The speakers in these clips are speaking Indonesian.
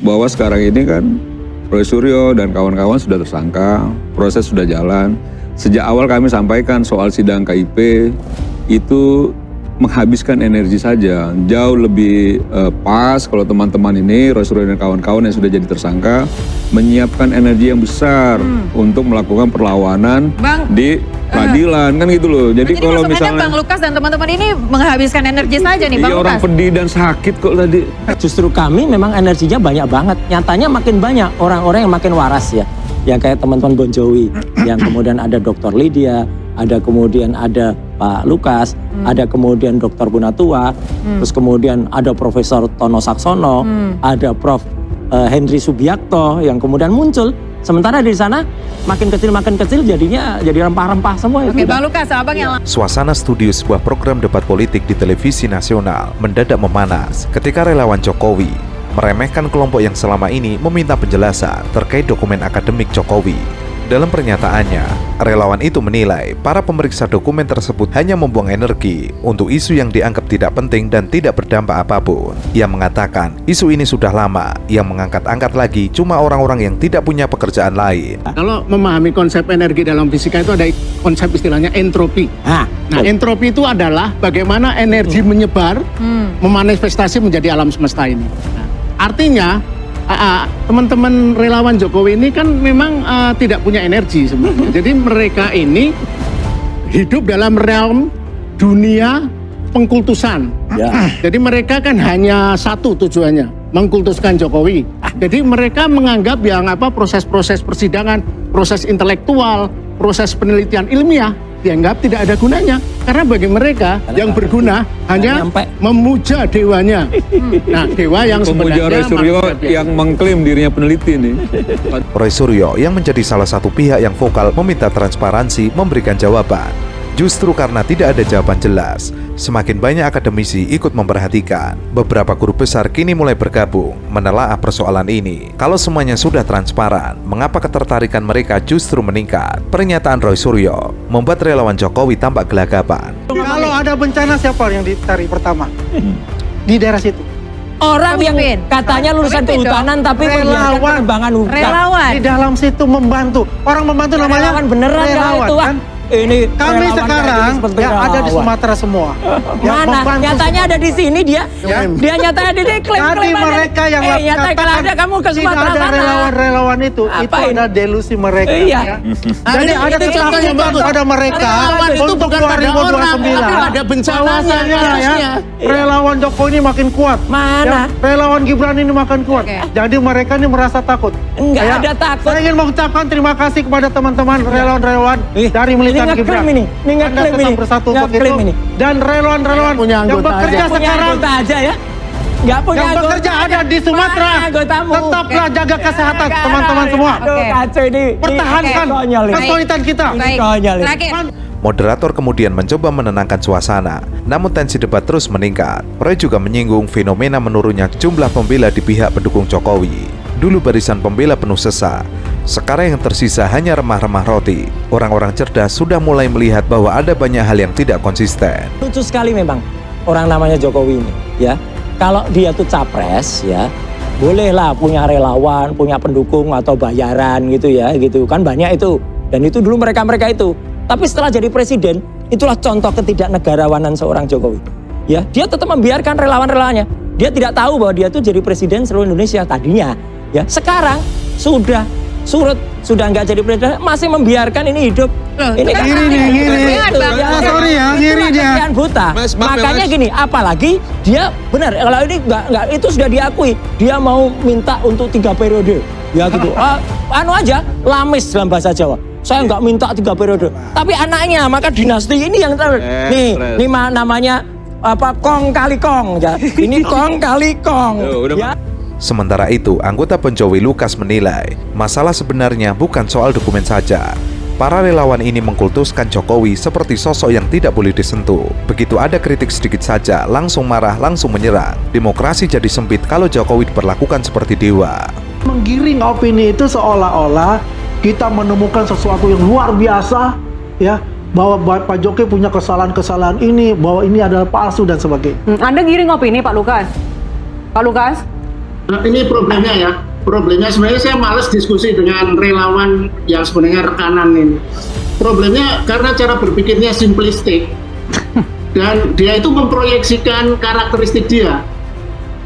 bahwa sekarang ini kan Roy Suryo dan kawan-kawan sudah tersangka, proses sudah jalan. Sejak awal kami sampaikan soal sidang KIP itu menghabiskan energi saja. Jauh lebih pas kalau teman-teman ini, Roy Suryo dan kawan-kawan yang sudah jadi tersangka, menyiapkan energi yang besar untuk melakukan perlawanan di peradilan, kan gitu loh. Jadi kalau misalnya Bang Lukas dan teman-teman ini menghabiskan energi saja nih Bang iya, Lukas. orang pedih dan sakit kok tadi. Justru kami memang energinya banyak banget. Nyatanya makin banyak orang-orang yang makin waras ya. Yang kayak teman-teman Bon Jovi, yang kemudian ada Dr. Lydia, ada kemudian ada Pak Lukas, ada kemudian Dr. Gunatua, terus kemudian ada Profesor Tono Saksono, ada Prof. Henry Subiakto yang kemudian muncul. Sementara di sana makin kecil jadinya jadi rempah-rempah semua. Oke, Bang Lukas, abang yang Suasana studio sebuah program debat politik di televisi nasional mendadak memanas ketika relawan Jokowi meremehkan kelompok yang selama ini meminta penjelasan terkait dokumen akademik Jokowi. Dalam pernyataannya, relawan itu menilai para pemeriksa dokumen tersebut hanya membuang energi untuk isu yang dianggap tidak penting dan tidak berdampak apapun. Ia mengatakan isu ini sudah lama, yang mengangkat-angkat lagi cuma orang-orang yang tidak punya pekerjaan lain. Kalau memahami konsep energi dalam fisika itu ada konsep istilahnya entropi. Nah, entropi itu adalah bagaimana energi menyebar, memanifestasi menjadi alam semesta ini. Nah, artinya teman-teman relawan Jokowi ini kan memang tidak punya energi sebenarnya. Jadi mereka ini hidup dalam realm dunia pengkultusan. Jadi mereka kan hanya satu tujuannya, mengkultuskan Jokowi. Jadi mereka menganggap yang proses-proses persidangan, proses intelektual, proses penelitian ilmiah dianggap tidak ada gunanya. Karena bagi mereka yang berguna hanya memuja dewanya. Nah, dewa yang pemuja sebenarnya Roy Suryo yang mengklaim dirinya peneliti nih. Roy Suryo yang menjadi salah satu pihak yang vokal meminta transparansi memberikan jawaban. Justru karena tidak ada jawaban jelas, semakin banyak akademisi ikut memperhatikan. Beberapa guru besar kini mulai bergabung menelaah persoalan ini. Kalau semuanya sudah transparan, mengapa ketertarikan mereka justru meningkat? Pernyataan Roy Suryo membuat relawan Jokowi tampak gelagapan. Kalau ada bencana siapa yang dicari pertama? Di daerah situ. Orang yang katanya lulusan kehutanan tapi membiarkan pengembangan hutan. relawan Di dalam situ membantu. Orang membantu namanya Relawan beneran relawan, itu kan? Ini Kami sekarang ya, ada di Sumatera semua. Mana? Nyatanya ada di sini dia. Dia nyatanya di klaim. Tadi mereka yang nyata kalau ada kamu ke Sumatera tidak ada sana. relawan-relawan itu Apain? ada delusi mereka. Iya. Ya. Jadi ada ketakutan pada mereka itu untuk bukan pada orang, tapi 2029. pada bencananya Bahwasanya ya, relawan Jokowi ini makin kuat. Mana? Ya, relawan Gibran ini makin kuat. Jadi mereka ini merasa takut. Enggak ada takut. Saya ingin mengucapkan terima kasih kepada teman-teman relawan-relawan dari militan Gibran. Ini ngeklaim ini. Bersatu untuk itu. Dan relawan-relawan yang bekerja sekarang Punya aja ya. Nggak punya yang bekerja ada di Sumatera. Tetaplah jaga kesehatan teman-teman semua. Kacau ini. Pertahankan kesulitan kita. Terakhir. Moderator kemudian mencoba menenangkan suasana, namun tensi debat terus meningkat. Roy juga menyinggung fenomena menurunnya jumlah pembela di pihak pendukung Jokowi. Dulu barisan pembela penuh sesak, sekarang yang tersisa hanya remah-remah roti. Orang-orang cerdas sudah mulai melihat bahwa ada banyak hal yang tidak konsisten. Lucu sekali memang orang namanya Jokowi ini ya. Kalau dia tuh capres ya, bolehlah punya relawan, punya pendukung atau bayaran gitu ya, gitu kan banyak itu. Dan itu dulu mereka itu. Tapi setelah jadi presiden, itulah contoh ketidaknegarawanan seorang Jokowi. Ya, dia tetap membiarkan relawan-relawannya. Dia tidak tahu bahwa dia tuh jadi presiden seluruh Indonesia tadinya. Ya, sekarang sudah surut, sudah nggak jadi presiden, masih membiarkan ini hidup. Ini kan ngiri. Sorry ya, ngiri dia. Buta. Makanya gini, apalagi dia benar kalau ini nggak itu sudah diakui, dia mau minta untuk 3 periode. Ya gitu. Anu aja, lamis dalam bahasa Jawa. Saya nggak minta 3 periode, tapi anaknya maka dinasti ini yang nih namanya kong kali kong ya. Ini kong kali kong. Ya. Sementara itu, anggota Bon Jovi Lukas menilai masalah sebenarnya bukan soal dokumen saja. Para relawan ini mengkultuskan Jokowi seperti sosok yang tidak boleh disentuh. Begitu ada kritik sedikit saja, langsung marah, langsung menyerang. Demokrasi jadi sempit kalau Jokowi diperlakukan seperti dewa. Menggiring opini itu seolah-olah kita menemukan sesuatu yang luar biasa, ya, bahwa Pak Jokowi punya kesalahan-kesalahan ini, bahwa ini adalah palsu dan sebagainya. Anda giring opini Pak Lukas? Pak Lukas? Nah, ini problemnya ya. Problemnya sebenarnya saya males diskusi dengan relawan yang sebenarnya rekanan ini. Problemnya karena cara berpikirnya simplistik dan dia itu memproyeksikan karakteristik dia.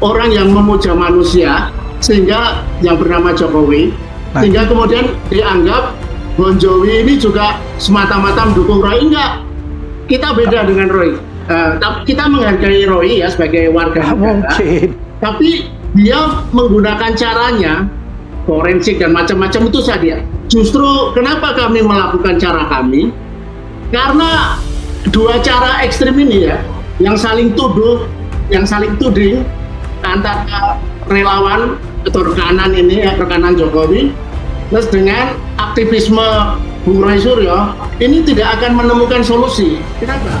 Orang yang memuja manusia sehingga yang bernama Jokowi, sehingga kemudian dianggap Bon Jovi ini juga semata-mata mendukung Roy. Enggak, kita beda dengan Roy. Kita menghargai Roy ya sebagai warga negara. Tapi dia menggunakan caranya forensik dan macam-macam itu saja. Justru kenapa kami melakukan cara kami? Karena dua cara ekstrim ini ya, yang saling tuduh, yang saling tuding antara relawan atau rekanan ini ya, rekanan Jokowi, plus dengan aktivisme Bung Roy Suryo, ini tidak akan menemukan solusi. Kenapa?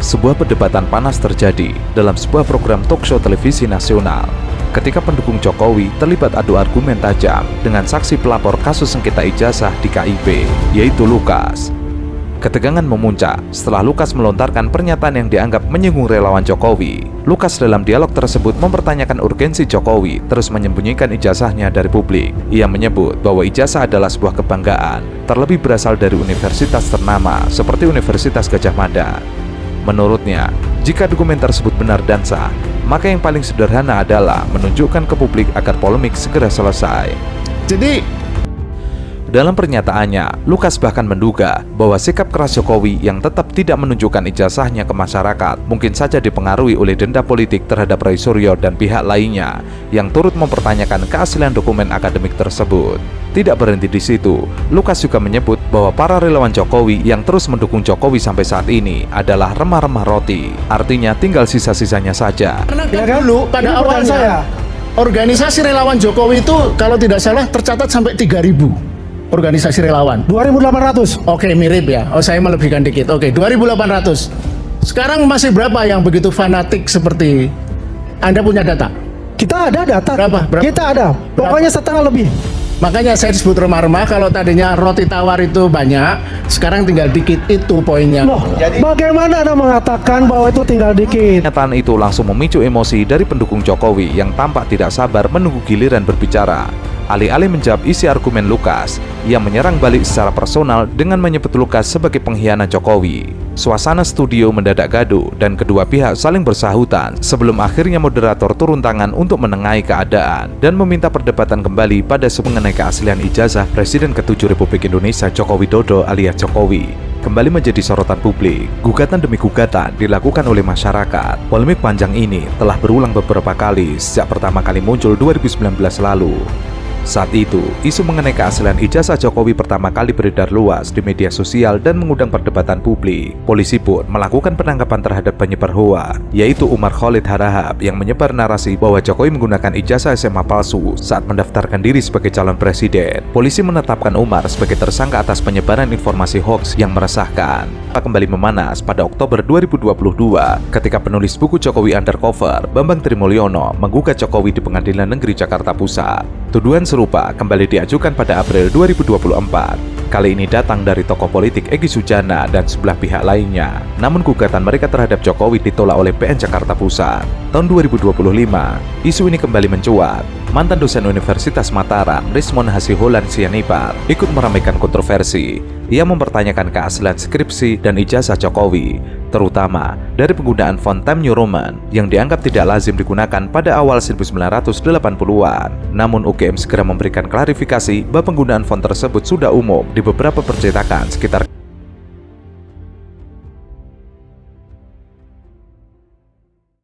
Sebuah perdebatan panas terjadi dalam sebuah program talkshow televisi nasional ketika pendukung Jokowi terlibat adu argumen tajam dengan saksi pelapor kasus sengketa ijazah di KIP, yaitu Lukas. Ketegangan memuncak setelah Lukas melontarkan pernyataan yang dianggap menyinggung relawan Jokowi. Lukas dalam dialog tersebut mempertanyakan urgensi Jokowi terus menyembunyikan ijazahnya dari publik. Ia menyebut bahwa ijazah adalah sebuah kebanggaan, terlebih berasal dari universitas ternama seperti Universitas Gadjah Mada. Menurutnya, jika dokumen tersebut benar dan sah, maka yang paling sederhana adalah menunjukkan ke publik agar polemik segera selesai. Jadi dalam pernyataannya, Lukas bahkan menduga bahwa sikap keras Jokowi yang tetap tidak menunjukkan ijazahnya ke masyarakat mungkin saja dipengaruhi oleh denda politik terhadap Roy Suryo dan pihak lainnya yang turut mempertanyakan keaslian dokumen akademik tersebut. Tidak berhenti di situ, Lukas juga menyebut bahwa para relawan Jokowi yang terus mendukung Jokowi sampai saat ini adalah remah-remah roti. Artinya tinggal sisa-sisanya saja. karena dulu pada awalnya organisasi relawan Jokowi itu kalau tidak salah tercatat sampai 3.000. Organisasi relawan 2.800. Oke, mirip ya. Oh, saya melebihkan dikit. Oke, 2.800. Sekarang masih berapa yang begitu fanatik seperti Anda punya data? Kita ada data. Berapa? Kita ada. Pokoknya setengah lebih. Makanya saya disebut remah-remah. Kalau tadinya roti tawar itu banyak, sekarang tinggal dikit, itu poinnya. Loh, bagaimana Anda mengatakan bahwa itu tinggal dikit? Pernyataan itu langsung memicu emosi dari pendukung Jokowi yang tampak tidak sabar menunggu giliran berbicara. Alih-alih menjawab isi argumen Lukas, ia menyerang balik secara personal dengan menyebut Lukas sebagai pengkhianat Jokowi. Suasana studio mendadak gaduh dan kedua pihak saling bersahutan sebelum akhirnya moderator turun tangan untuk menengahi keadaan dan meminta perdebatan kembali pada mengenai keaslian ijazah Presiden ke-7 Republik Indonesia Joko Widodo alias Jokowi. Kembali menjadi sorotan publik, gugatan demi gugatan dilakukan oleh masyarakat. Polemik panjang ini telah berulang beberapa kali sejak pertama kali muncul 2019 lalu. Saat itu, isu mengenai keaslian ijazah Jokowi pertama kali beredar luas di media sosial dan mengundang perdebatan publik. Polisi pun melakukan penangkapan terhadap penyebar hoaks, yaitu Umar Khalid Harahap yang menyebar narasi bahwa Jokowi menggunakan ijazah SMA palsu saat mendaftarkan diri sebagai calon presiden. Polisi menetapkan Umar sebagai tersangka atas penyebaran informasi hoaks yang meresahkan. Kembali memanas pada Oktober 2022 ketika penulis buku Jokowi Undercover, Bambang Trimulyono, menggugat Jokowi di Pengadilan Negeri Jakarta Pusat. Tuduhan serupa kembali diajukan pada April 2024. Kali ini datang dari tokoh politik Egy Sujana dan sebelah pihak lainnya. Namun gugatan mereka terhadap Jokowi ditolak oleh PN Jakarta Pusat. Tahun 2025, isu ini kembali mencuat. Mantan dosen Universitas Mataram, Rismon Hasiholan Sianipar, ikut meramaikan kontroversi. Ia mempertanyakan keaslian skripsi dan ijazah Jokowi, terutama dari penggunaan font Times New Roman yang dianggap tidak lazim digunakan pada awal 1980-an. Namun UGM segera memberikan klarifikasi bahwa penggunaan font tersebut sudah umum di beberapa percetakan sekitar